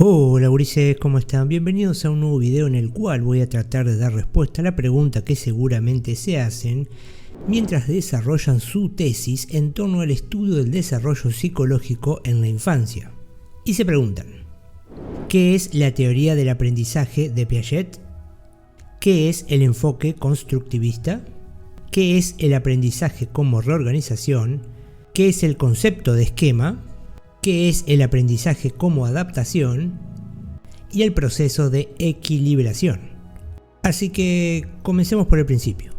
Hola gurises, ¿cómo están? Bienvenidos a un nuevo video en el cual voy a tratar de dar respuesta a la pregunta que seguramente se hacen mientras desarrollan su tesis en torno al estudio del desarrollo psicológico en la infancia. Y se preguntan, ¿qué es la teoría del aprendizaje de Piaget? ¿Qué es el enfoque constructivista? ¿Qué es el aprendizaje como reorganización? ¿Qué es el concepto de esquema? ¿Qué es el aprendizaje como adaptación? Y el proceso de equilibración. Así que comencemos por el principio.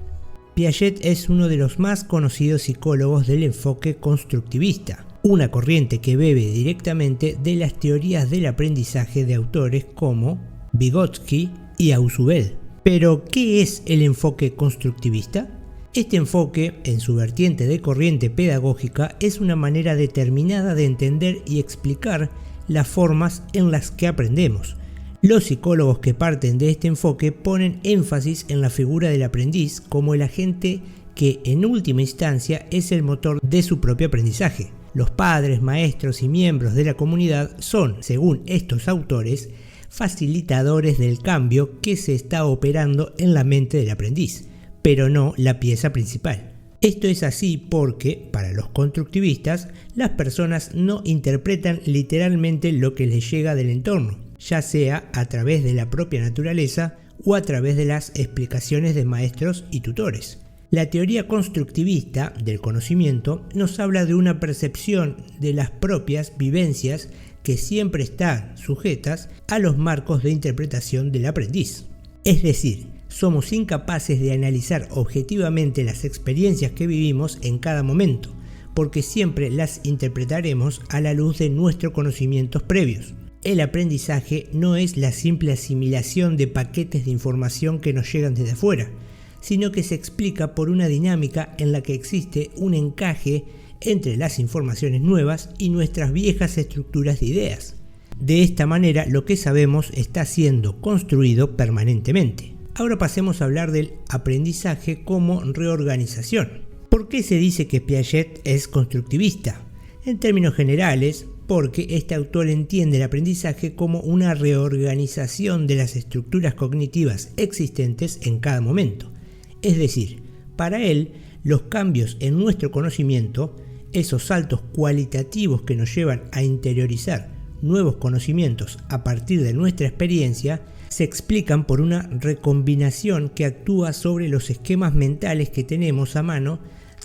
Piaget es uno de los más conocidos psicólogos del enfoque constructivista, una corriente que bebe directamente de las teorías del aprendizaje de autores como Vygotsky y Ausubel. Pero, ¿qué es el enfoque constructivista? Este enfoque, en su vertiente de corriente pedagógica, es una manera determinada de entender y explicar las formas en las que aprendemos. Los psicólogos que parten de este enfoque ponen énfasis en la figura del aprendiz como el agente que, en última instancia, es el motor de su propio aprendizaje. Los padres, maestros y miembros de la comunidad son, según estos autores, facilitadores del cambio que se está operando en la mente del aprendiz, pero no la pieza principal. Esto es así porque, para los constructivistas, las personas no interpretan literalmente lo que les llega del entorno, ya sea a través de la propia naturaleza o a través de las explicaciones de maestros y tutores. La teoría constructivista del conocimiento nos habla de una percepción de las propias vivencias que siempre están sujetas a los marcos de interpretación del aprendiz. Es decir, somos incapaces de analizar objetivamente las experiencias que vivimos en cada momento, porque siempre las interpretaremos a la luz de nuestros conocimientos previos. El aprendizaje no es la simple asimilación de paquetes de información que nos llegan desde afuera, sino que se explica por una dinámica en la que existe un encaje entre las informaciones nuevas y nuestras viejas estructuras de ideas. De esta manera, lo que sabemos está siendo construido permanentemente. Ahora pasemos a hablar del aprendizaje como reorganización. ¿Por qué se dice que Piaget es constructivista? En términos generales, porque este autor entiende el aprendizaje como una reorganización de las estructuras cognitivas existentes en cada momento. Es decir, para él, los cambios en nuestro conocimiento, esos saltos cualitativos que nos llevan a interiorizar nuevos conocimientos a partir de nuestra experiencia, se explican por una recombinación que actúa sobre los esquemas mentales que tenemos a mano,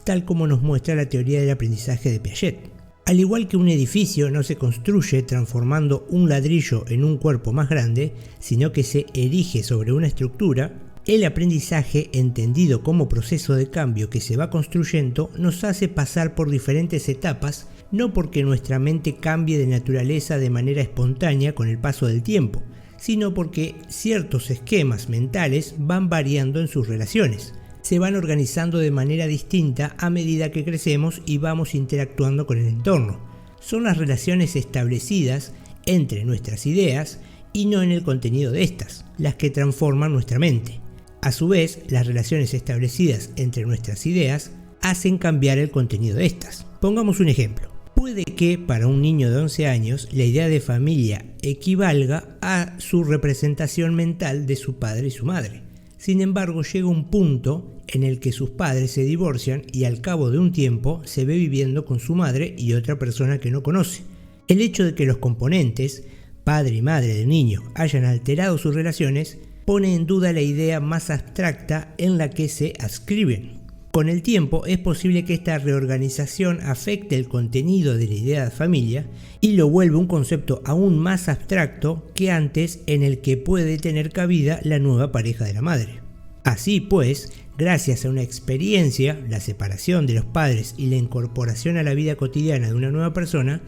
tal como nos muestra la teoría del aprendizaje de Piaget. Al igual que un edificio no se construye transformando un ladrillo en un cuerpo más grande, sino que se erige sobre una estructura, el aprendizaje, entendido como proceso de cambio que se va construyendo, nos hace pasar por diferentes etapas, no porque nuestra mente cambie de naturaleza de manera espontánea con el paso del tiempo, sino porque ciertos esquemas mentales van variando en sus relaciones. Se van organizando de manera distinta a medida que crecemos y vamos interactuando con el entorno. Son las relaciones establecidas entre nuestras ideas y no en el contenido de estas, las que transforman nuestra mente. A su vez, las relaciones establecidas entre nuestras ideas hacen cambiar el contenido de estas. Pongamos un ejemplo. Puede que para un niño de 11 años la idea de familia equivalga a su representación mental de su padre y su madre. Sin embargo, llega un punto en el que sus padres se divorcian y al cabo de un tiempo se ve viviendo con su madre y otra persona que no conoce. El hecho de que los componentes, padre y madre del niño, hayan alterado sus relaciones, pone en duda la idea más abstracta en la que se adscriben. Con el tiempo es posible que esta reorganización afecte el contenido de la idea de familia y lo vuelve un concepto aún más abstracto que antes en el que puede tener cabida la nueva pareja de la madre. Así pues, gracias a una experiencia, la separación de los padres y la incorporación a la vida cotidiana de una nueva persona,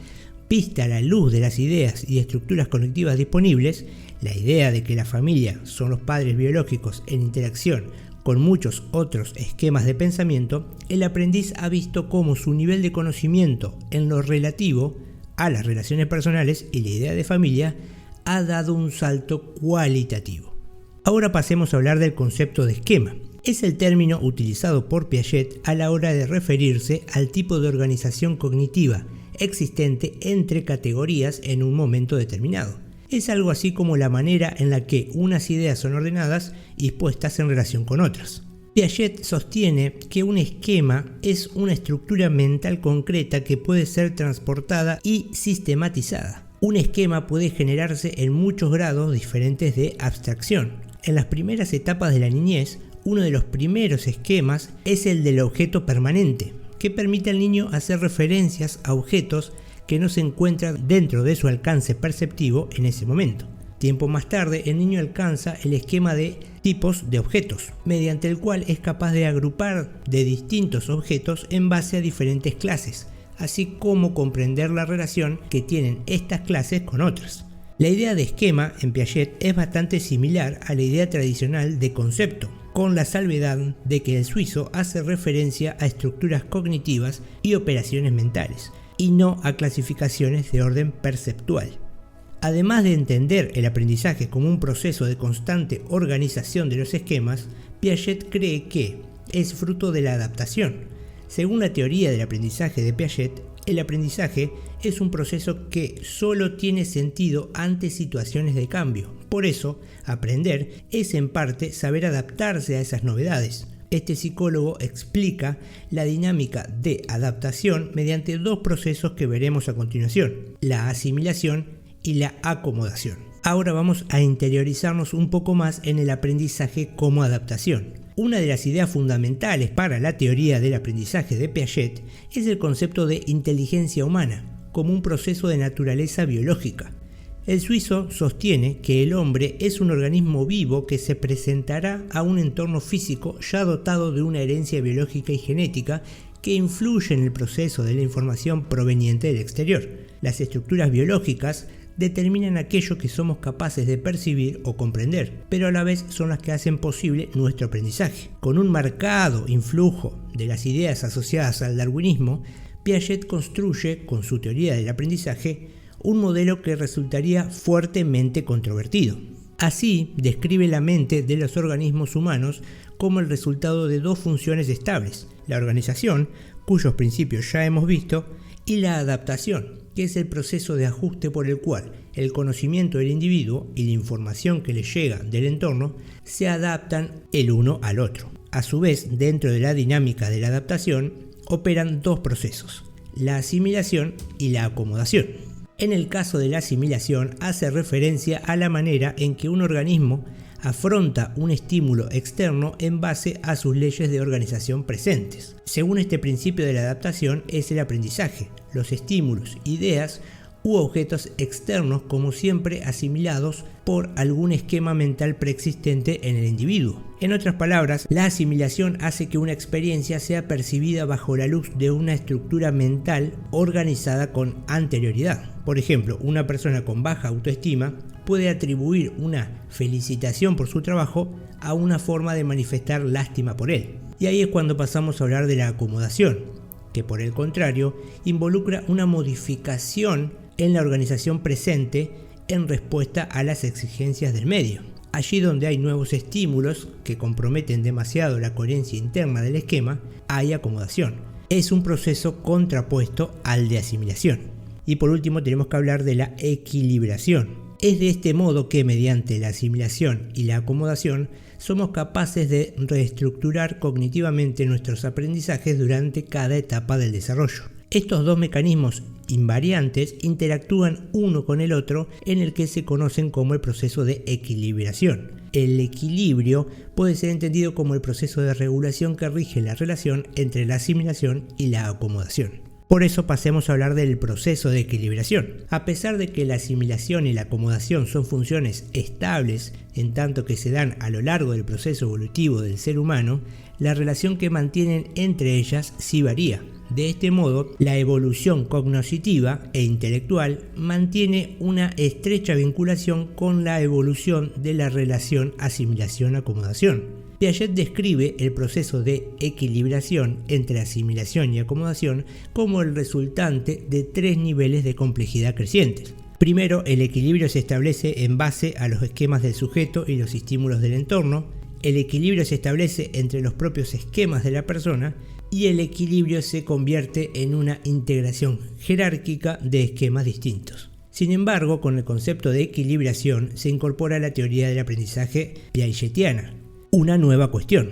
vista a la luz de las ideas y estructuras conectivas disponibles, la idea de que la familia son los padres biológicos en interacción con muchos otros esquemas de pensamiento, el aprendiz ha visto cómo su nivel de conocimiento en lo relativo a las relaciones personales y la idea de familia ha dado un salto cualitativo. Ahora pasemos a hablar del concepto de esquema. Es el término utilizado por Piaget a la hora de referirse al tipo de organización cognitiva existente entre categorías en un momento determinado. Es algo así como la manera en la que unas ideas son ordenadas y puestas en relación con otras. Piaget sostiene que un esquema es una estructura mental concreta que puede ser transportada y sistematizada. Un esquema puede generarse en muchos grados diferentes de abstracción. En las primeras etapas de la niñez, uno de los primeros esquemas es el del objeto permanente, que permite al niño hacer referencias a objetos que no se encuentran dentro de su alcance perceptivo en ese momento. Tiempo más tarde, el niño alcanza el esquema de tipos de objetos, mediante el cual es capaz de agrupar de distintos objetos en base a diferentes clases, así como comprender la relación que tienen estas clases con otras. La idea de esquema en Piaget es bastante similar a la idea tradicional de concepto, con la salvedad de que el suizo hace referencia a estructuras cognitivas y operaciones mentales, y no a clasificaciones de orden perceptual. Además de entender el aprendizaje como un proceso de constante organización de los esquemas, Piaget cree que es fruto de la adaptación. Según la teoría del aprendizaje de Piaget, el aprendizaje es un proceso que solo tiene sentido ante situaciones de cambio. Por eso, aprender es en parte saber adaptarse a esas novedades. Este psicólogo explica la dinámica de adaptación mediante dos procesos que veremos a continuación: la asimilación y la acomodación. Ahora vamos a interiorizarnos un poco más en el aprendizaje como adaptación. Una de las ideas fundamentales para la teoría del aprendizaje de Piaget es el concepto de inteligencia humana, como un proceso de naturaleza biológica. El suizo sostiene que el hombre es un organismo vivo que se presentará a un entorno físico ya dotado de una herencia biológica y genética que influye en el proceso de la información proveniente del exterior. Las estructuras biológicas determinan aquello que somos capaces de percibir o comprender, pero a la vez son las que hacen posible nuestro aprendizaje. Con un marcado influjo de las ideas asociadas al darwinismo, Piaget construye, con su teoría del aprendizaje, un modelo que resultaría fuertemente controvertido. Así, describe la mente de los organismos humanos como el resultado de dos funciones estables: la organización, cuyos principios ya hemos visto, y la adaptación, que es el proceso de ajuste por el cual el conocimiento del individuo y la información que le llega del entorno se adaptan el uno al otro. A su vez, dentro de la dinámica de la adaptación, operan dos procesos: la asimilación y la acomodación. En el caso de la asimilación, hace referencia a la manera en que un organismo afronta un estímulo externo en base a sus leyes de organización presentes. Según este principio de la adaptación, es el aprendizaje, los estímulos, ideas u objetos externos, como siempre asimilados por algún esquema mental preexistente en el individuo. En otras palabras, la asimilación hace que una experiencia sea percibida bajo la luz de una estructura mental organizada con anterioridad. Por ejemplo, una persona con baja autoestima puede atribuir una felicitación por su trabajo a una forma de manifestar lástima por él. Y ahí es cuando pasamos a hablar de la acomodación, que por el contrario involucra una modificación en la organización presente en respuesta a las exigencias del medio. Allí donde hay nuevos estímulos que comprometen demasiado la coherencia interna del esquema, hay acomodación. Es un proceso contrapuesto al de asimilación. Y por último tenemos que hablar de la equilibración. Es de este modo que, mediante la asimilación y la acomodación, somos capaces de reestructurar cognitivamente nuestros aprendizajes durante cada etapa del desarrollo. Estos dos mecanismos invariantes interactúan uno con el otro, en el que se conocen como el proceso de equilibración. El equilibrio puede ser entendido como el proceso de regulación que rige la relación entre la asimilación y la acomodación. Por eso pasemos a hablar del proceso de equilibración. A pesar de que la asimilación y la acomodación son funciones estables en tanto que se dan a lo largo del proceso evolutivo del ser humano, la relación que mantienen entre ellas sí varía. De este modo, la evolución cognoscitiva e intelectual mantiene una estrecha vinculación con la evolución de la relación asimilación-acomodación. Piaget describe el proceso de equilibración entre asimilación y acomodación como el resultante de tres niveles de complejidad crecientes. Primero, el equilibrio se establece en base a los esquemas del sujeto y los estímulos del entorno. El equilibrio se establece entre los propios esquemas de la persona, y el equilibrio se convierte en una integración jerárquica de esquemas distintos. Sin embargo, con el concepto de equilibración se incorpora la teoría del aprendizaje piagetiana, una nueva cuestión.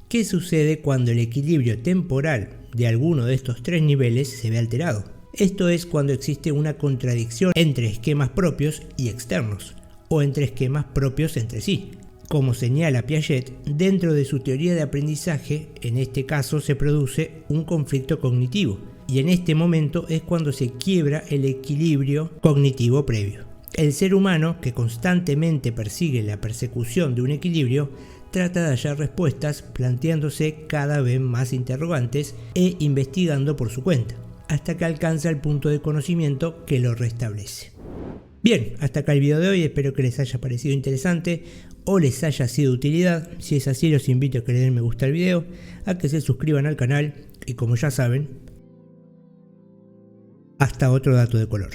¿Qué sucede cuando el equilibrio temporal de alguno de estos tres niveles se ve alterado? Esto es cuando existe una contradicción entre esquemas propios y externos, o entre esquemas propios entre sí. Como señala Piaget, dentro de su teoría de aprendizaje, en este caso se produce un conflicto cognitivo, y en este momento es cuando se quiebra el equilibrio cognitivo previo. El ser humano, que constantemente persigue la persecución de un equilibrio, trata de hallar respuestas planteándose cada vez más interrogantes e investigando por su cuenta, hasta que alcanza el punto de conocimiento que lo restablece. Bien, hasta acá el video de hoy, espero que les haya parecido interesante o les haya sido de utilidad. Si es así, los invito a que le den me gusta al video, a que se suscriban al canal y, como ya saben, hasta otro dato de color.